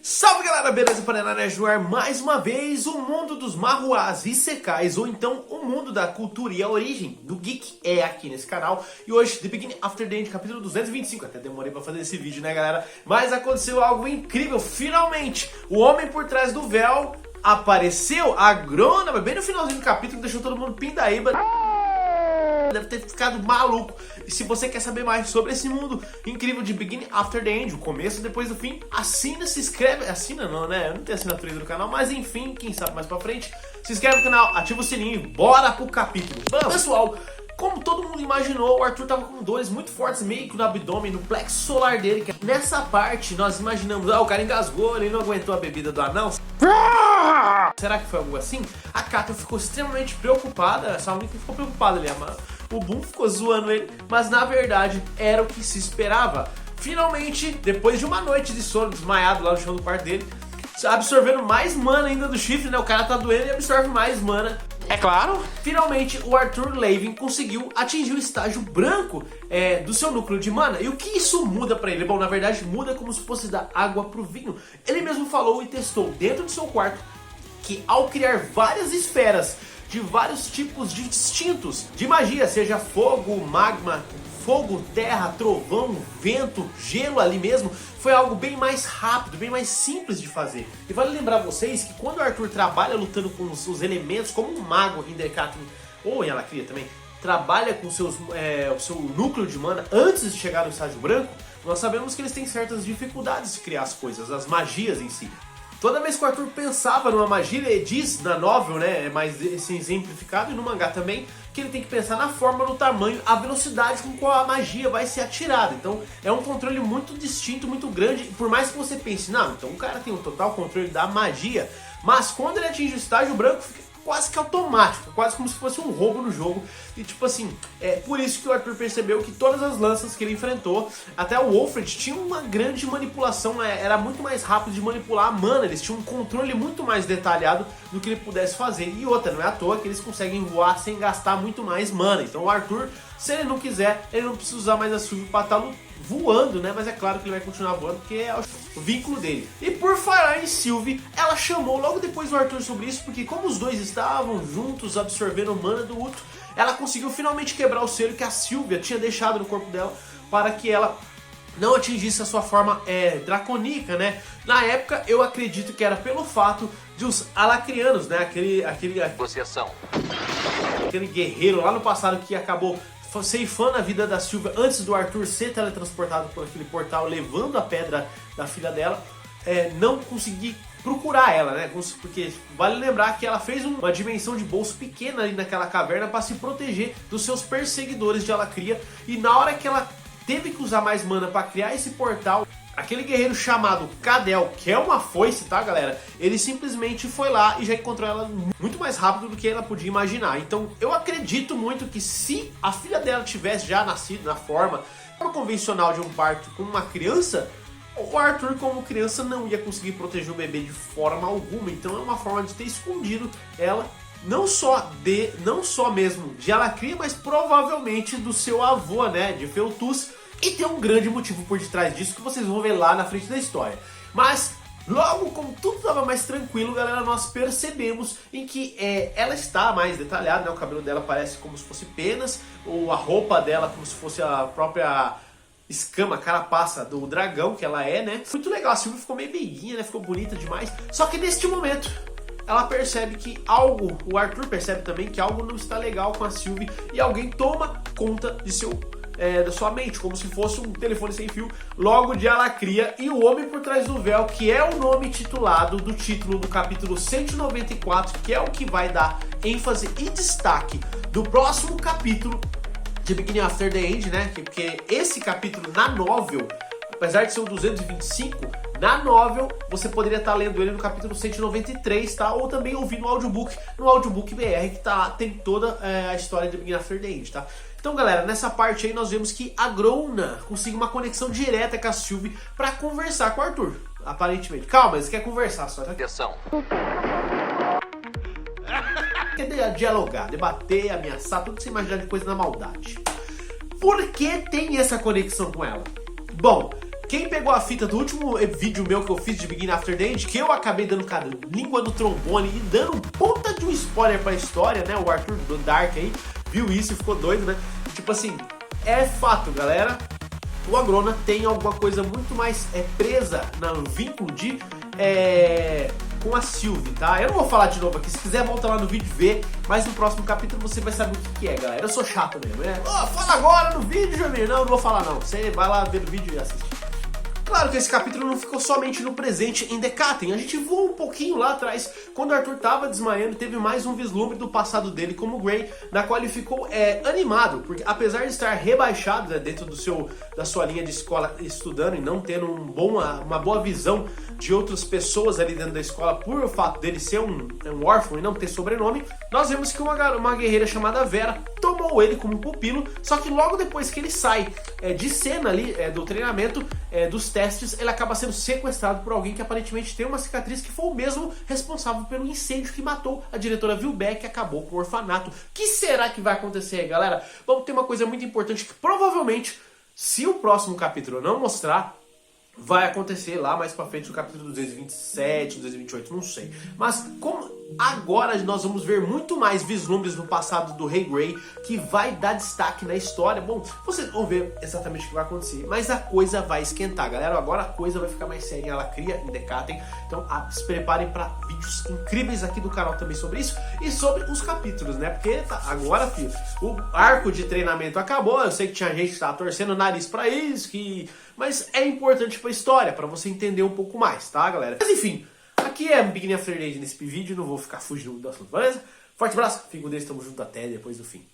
Salve galera, beleza? Para jogar mais uma vez o mundo dos Mahuas e Sekais, ou então o mundo da cultura e a origem do geek é aqui nesse canal. E hoje, The Beginning After the End, capítulo 225, até demorei pra fazer esse vídeo, né galera? Mas aconteceu algo incrível, finalmente! O homem por trás do véu apareceu, a Grona, bem no finalzinho do capítulo, deixou todo mundo pindaíba. Deve ter ficado maluco. E se você quer saber mais sobre esse mundo incrível de Beginning After the End, o começo depois do fim, assina, se inscreve. Assina não, né? Eu não tenho assinatura do canal, mas enfim, quem sabe mais pra frente. Se inscreve no canal, ativa o sininho e bora pro capítulo. Vamos. Pessoal, como todo mundo imaginou, o Arthur tava com dores muito fortes meio que no abdômen, no plexo solar dele. Nessa parte, nós imaginamos, o cara engasgou, ele não aguentou a bebida do anão. Será que foi algo assim? A Kato ficou extremamente preocupada, só a única que ficou preocupada ali, o Boom ficou zoando ele, mas na verdade era o que se esperava. Finalmente, depois de uma noite de sono desmaiado lá no chão do quarto dele, absorvendo mais mana ainda do chifre, né? O cara tá doendo e absorve mais mana. É claro. Finalmente, o Arthur Levin conseguiu atingir o estágio branco do seu núcleo de mana. E o que isso muda pra ele? Bom, na verdade, muda como se fosse dar água pro vinho. Ele mesmo falou e testou dentro do seu quarto que ao criar várias esferas de vários tipos de instintos de magia, seja fogo, magma, fogo, terra, trovão, vento, gelo ali mesmo, foi algo bem mais rápido, bem mais simples de fazer. E vale lembrar vocês que quando o Arthur trabalha lutando com os elementos, como um mago em Dercatum, ou em Alacria também, trabalha com o seu núcleo de mana antes de chegar no estágio branco, nós sabemos que eles têm certas dificuldades de criar as coisas, as magias em si. Toda vez que o Arthur pensava numa magia, ele diz na novel, né, é mais assim, exemplificado, e no mangá também, que ele tem que pensar na forma, no tamanho, a velocidade com qual a magia vai ser atirada. Então é um controle muito distinto, muito grande, e por mais que você pense, não, então o cara tem um total controle da magia, mas quando ele atinge o estágio branco, fica quase que automático, quase como se fosse um roubo no jogo. E tipo assim, é por isso que o Arthur percebeu que todas as lanças que ele enfrentou, até o Wolfred, tinha uma grande manipulação, era muito mais rápido de manipular a mana, eles tinham um controle muito mais detalhado do que ele pudesse fazer. E outra, não é à toa que eles conseguem voar sem gastar muito mais mana. Então o Arthur, se ele não quiser, ele não precisa usar mais a Sylvie para estar voando, né? Mas é claro que ele vai continuar voando, porque é o vínculo dele. E por falar em Sylvie, ela chamou logo depois do Arthur sobre isso, porque como os dois estavam juntos absorvendo mana do Uto, ela conseguiu finalmente quebrar o selo que a Sylvia tinha deixado no corpo dela para que ela não atingisse a sua forma draconica, né? Na época, eu acredito que era pelo fato de os Alacrianos, né? Aquele guerreiro lá no passado que acabou ceifando a vida da Sylvia antes do Arthur ser teletransportado por aquele portal, levando a pedra da filha dela, não conseguir procurar ela, né? Porque vale lembrar que ela fez uma dimensão de bolso pequena ali naquela caverna para se proteger dos seus perseguidores de Alacria, e na hora que ela teve que usar mais mana para criar esse portal, aquele guerreiro chamado Cadel, que é uma foice, tá galera? Ele simplesmente foi lá e já encontrou ela muito mais rápido do que ela podia imaginar. Então eu acredito muito que se a filha dela tivesse já nascido na forma convencional de um parto com uma criança, o Arthur como criança não ia conseguir proteger o bebê de forma alguma. Então é uma forma de ter escondido ela, não só mesmo de Alacria, mas provavelmente do seu avô, né, de Feltus. E tem um grande motivo por detrás disso que vocês vão ver lá na frente da história. Mas logo, como tudo estava mais tranquilo, galera, nós percebemos em que ela está mais detalhada, né? O cabelo dela parece como se fosse penas, ou a roupa dela como se fosse a própria escama, carapaça do dragão que ela é, né? Muito legal, a Sylvie ficou meio meiguinha, né? Ficou bonita demais. Só que neste momento ela percebe que o Arthur percebe também que algo não está legal com a Sylvie, e alguém toma conta da sua mente, como se fosse um telefone sem fio, logo de Alacria. E o Homem por Trás do Véu, que é o nome titulado do título do capítulo 194, que é o que vai dar ênfase e destaque do próximo capítulo de Beginning After the End, né? Porque esse capítulo na novel, apesar de ser o 225, na novel você poderia estar lendo ele no capítulo 193, tá? Ou também ouvir no audiobook BR, que tem toda a história de Beginning After the End, tá? Então galera, nessa parte aí nós vemos que a Grona consegue uma conexão direta com a Sylvie para conversar com o Arthur, aparentemente. Calma, eles querem conversar só, tá? Atenção. Quer dialogar, debater, ameaçar, tudo que você imaginar de coisa na maldade. Por que tem essa conexão com ela? Bom, quem pegou a fita do último vídeo meu que eu fiz de Beginning After the End, que eu acabei dando, cara, língua no trombone e dando um puta de um spoiler pra história, né? O Arthur do Dark aí viu isso e ficou doido, né? Tipo assim, é fato, galera. O Agrona tem alguma coisa muito mais presa no vínculo de com a Sylvie, tá? Eu não vou falar de novo aqui, se quiser volta lá no vídeo e ver, mas no próximo capítulo você vai saber o que é, galera. Eu sou chato mesmo, né? Oh, fala agora no vídeo, Jamir. Não, não vou falar não. Você vai lá ver no vídeo e assiste. Claro que esse capítulo não ficou somente no presente em Decatem. A gente voa um pouquinho lá atrás, quando o Arthur tava desmaiando, teve mais um vislumbre do passado dele como Gray, na qual ele ficou animado, porque apesar de estar rebaixado, né, dentro da sua linha de escola estudando e não tendo uma boa visão de outras pessoas ali dentro da escola por o fato dele ser um órfão e não ter sobrenome, nós vemos que uma guerreira chamada Vera tomou ele como pupilo, só que logo depois que ele sai de cena ali do treinamento, dos testes, ele acaba sendo sequestrado por alguém que aparentemente tem uma cicatriz, que foi o mesmo responsável pelo incêndio que matou a diretora Vilbeck e acabou com o orfanato. O que será que vai acontecer aí, galera? Vamos ter uma coisa muito importante que provavelmente, se o próximo capítulo não mostrar, vai acontecer lá mais pra frente no capítulo 227, 228, não sei. Mas como agora nós vamos ver muito mais vislumbres do passado do Rei Gray, que vai dar destaque na história. Bom, vocês vão ver exatamente o que vai acontecer, mas a coisa vai esquentar, galera. Agora a coisa vai ficar mais séria, ela cria em Decatem. Então se preparem para vídeos incríveis aqui do canal também sobre isso e sobre os capítulos, né? Porque agora, filho, o arco de treinamento acabou. Eu sei que tinha gente que tava torcendo o nariz pra isso, mas é importante pra história, pra você entender um pouco mais, tá, galera? Mas enfim, aqui é Beginning After the End nesse vídeo, não vou ficar fugindo do assunto, beleza? Forte abraço, fico com Deus, tamo junto até depois do fim.